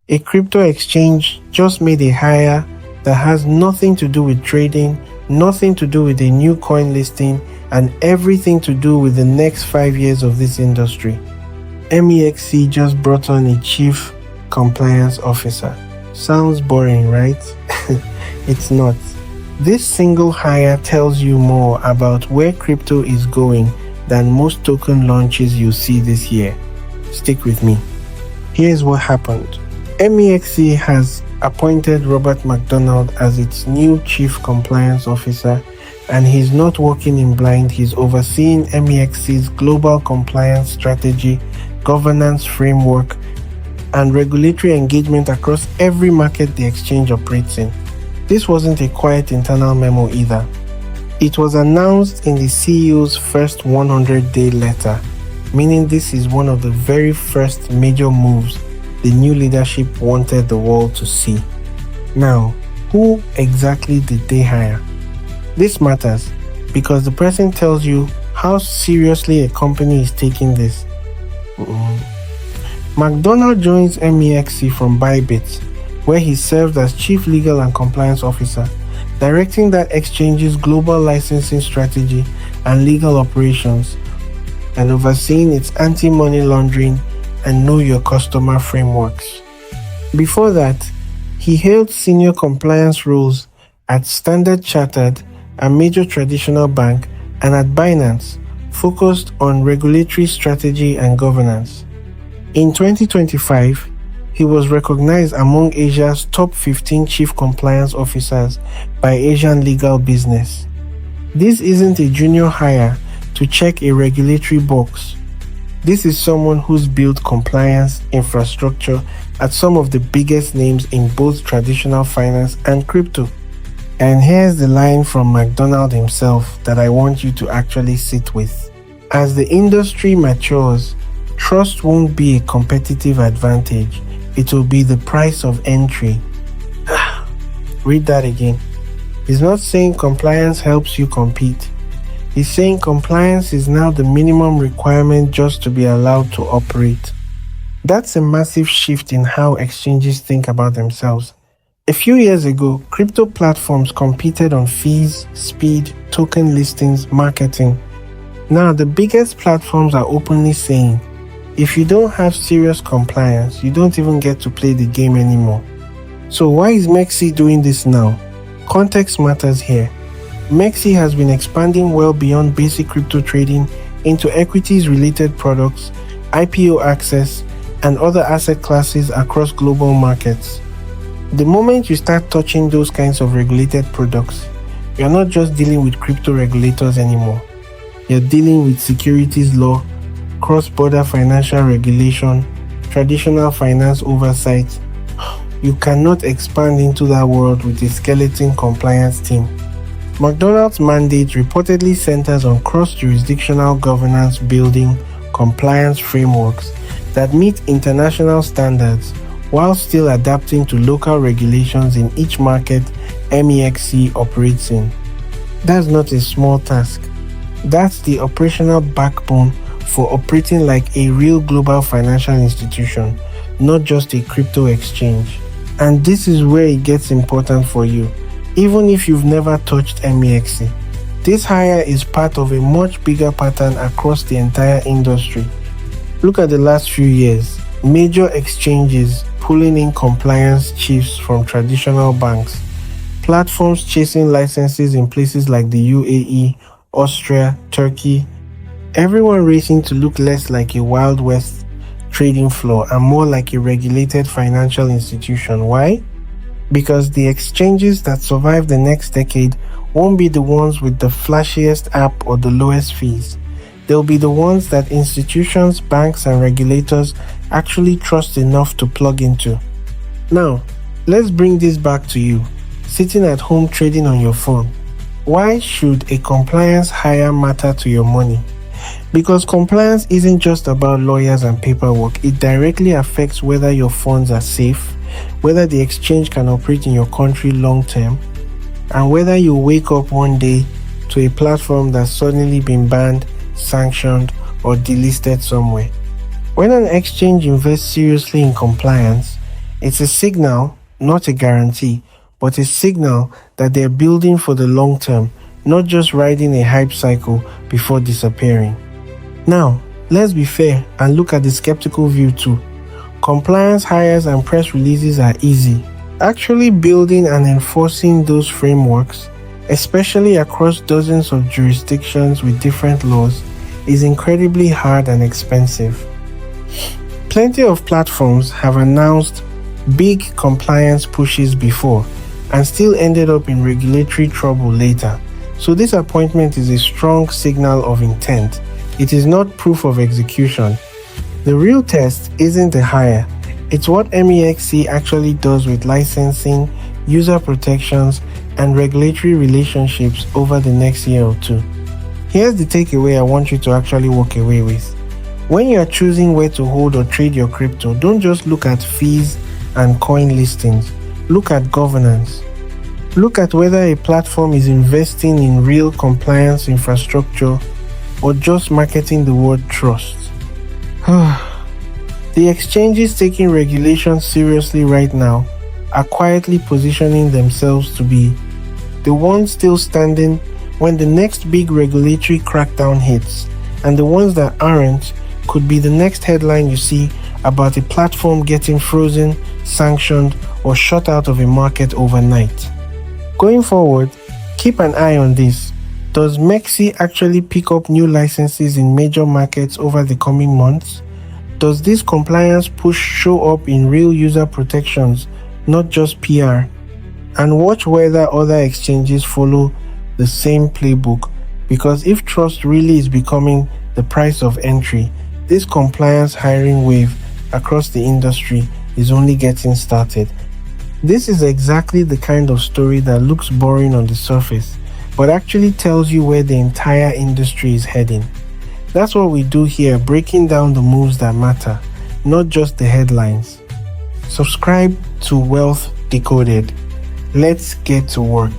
A crypto exchange just made a hire that has nothing to do with trading, nothing to do with a new coin listing, and everything to do with the next 5 years of this industry. MEXC just brought on a chief compliance officer. Sounds boring, right? It's not. This single hire tells you more about where crypto is going than most token launches you see this year. Stick with me. Here's what happened. MEXC has appointed Robert McDonald as its new Chief Compliance Officer, and he's not working in blind. He's overseeing MEXC's global compliance strategy, governance framework, and regulatory engagement across every market the exchange operates in. This wasn't a quiet internal memo either. It was announced in the CEO's first 100-day letter, meaning this is one of the very first major moves the new leadership wanted the world to see. Now, who exactly did they hire? This matters because the person tells you how seriously a company is taking this. McDonald joins MEXC from Bybit, where he served as Chief Legal and Compliance Officer, directing that exchange's global licensing strategy and legal operations, and overseeing its anti-money laundering and know your customer frameworks. Before that, he held senior compliance roles at Standard Chartered, a major traditional bank, and at Binance, focused on regulatory strategy and governance. In 2025, he was recognized among Asia's top 15 chief compliance officers by Asian Legal Business. This isn't a junior hire to check a regulatory box. This is someone who's built compliance infrastructure at some of the biggest names in both traditional finance and crypto. And here's the line from McDonald himself that I want you to actually sit with. As the industry matures, trust won't be a competitive advantage. It will be the price of entry. Read that again. He's not saying compliance helps you compete. He's saying compliance is now the minimum requirement just to be allowed to operate. That's a massive shift in how exchanges think about themselves. A few years ago, crypto platforms competed on fees, speed, token listings, marketing. Now, the biggest platforms are openly saying, if you don't have serious compliance, you don't even get to play the game anymore. So why is MEXC doing this now? Context matters here. MEXC has been expanding well beyond basic crypto trading into equities-related products, IPO access, and other asset classes across global markets. The moment you start touching those kinds of regulated products, you're not just dealing with crypto regulators anymore. You're dealing with securities law, cross-border financial regulation, traditional finance oversight. You cannot expand into that world with a skeleton compliance team. McDonald's mandate reportedly centers on cross-jurisdictional governance building compliance frameworks that meet international standards while still adapting to local regulations in each market MEXC operates in. That's not a small task. That's the operational backbone for operating like a real global financial institution, not just a crypto exchange. And this is where it gets important for you. Even if you've never touched MEXC, this hire is part of a much bigger pattern across the entire industry. Look at the last few years. Major exchanges pulling in compliance chiefs from traditional banks, platforms chasing licenses in places like the UAE, Austria, Turkey, everyone racing to look less like a Wild West trading floor and more like a regulated financial institution. Why? Because the exchanges that survive the next decade won't be the ones with the flashiest app or the lowest fees. They'll be the ones that institutions, banks, and regulators actually trust enough to plug into. Now, let's bring this back to you, sitting at home trading on your phone. Why should a compliance hire matter to your money? Because compliance isn't just about lawyers and paperwork. It directly affects whether your funds are safe, whether the exchange can operate in your country long term, and whether you wake up one day to a platform that's suddenly been banned, sanctioned, or delisted somewhere. When an exchange invests seriously in compliance, It's a signal, not a guarantee, but a signal that they're building for the long term, not just riding a hype cycle before disappearing. Now, let's be fair and look at the skeptical view too. Compliance hires and press releases are easy. Actually building and enforcing those frameworks, especially across dozens of jurisdictions with different laws, is incredibly hard and expensive. Plenty of platforms have announced big compliance pushes before and still ended up in regulatory trouble later. So this appointment is a strong signal of intent. It is not proof of execution. The real test isn't the hire, it's what MEXC actually does with licensing, user protections, and regulatory relationships over the next year or two. Here's the takeaway I want you to actually walk away with. When you are choosing where to hold or trade your crypto, don't just look at fees and coin listings. Look at governance. Look at whether a platform is investing in real compliance infrastructure or just marketing the word trust. The exchanges taking regulation seriously right now are quietly positioning themselves to be the ones still standing when the next big regulatory crackdown hits, and the ones that aren't could be the next headline you see about a platform getting frozen, sanctioned, or shut out of a market overnight. Going forward, keep an eye on this. Does MEXC actually pick up new licenses in major markets over the coming months? Does this compliance push show up in real user protections, not just PR? And watch whether other exchanges follow the same playbook, because if trust really is becoming the price of entry, this compliance hiring wave across the industry is only getting started. This is exactly the kind of story that looks boring on the surface, but actually tells you where the entire industry is heading. That's what we do here, breaking down the moves that matter, not just the headlines. Subscribe to Wealth Decoded. Let's get to work.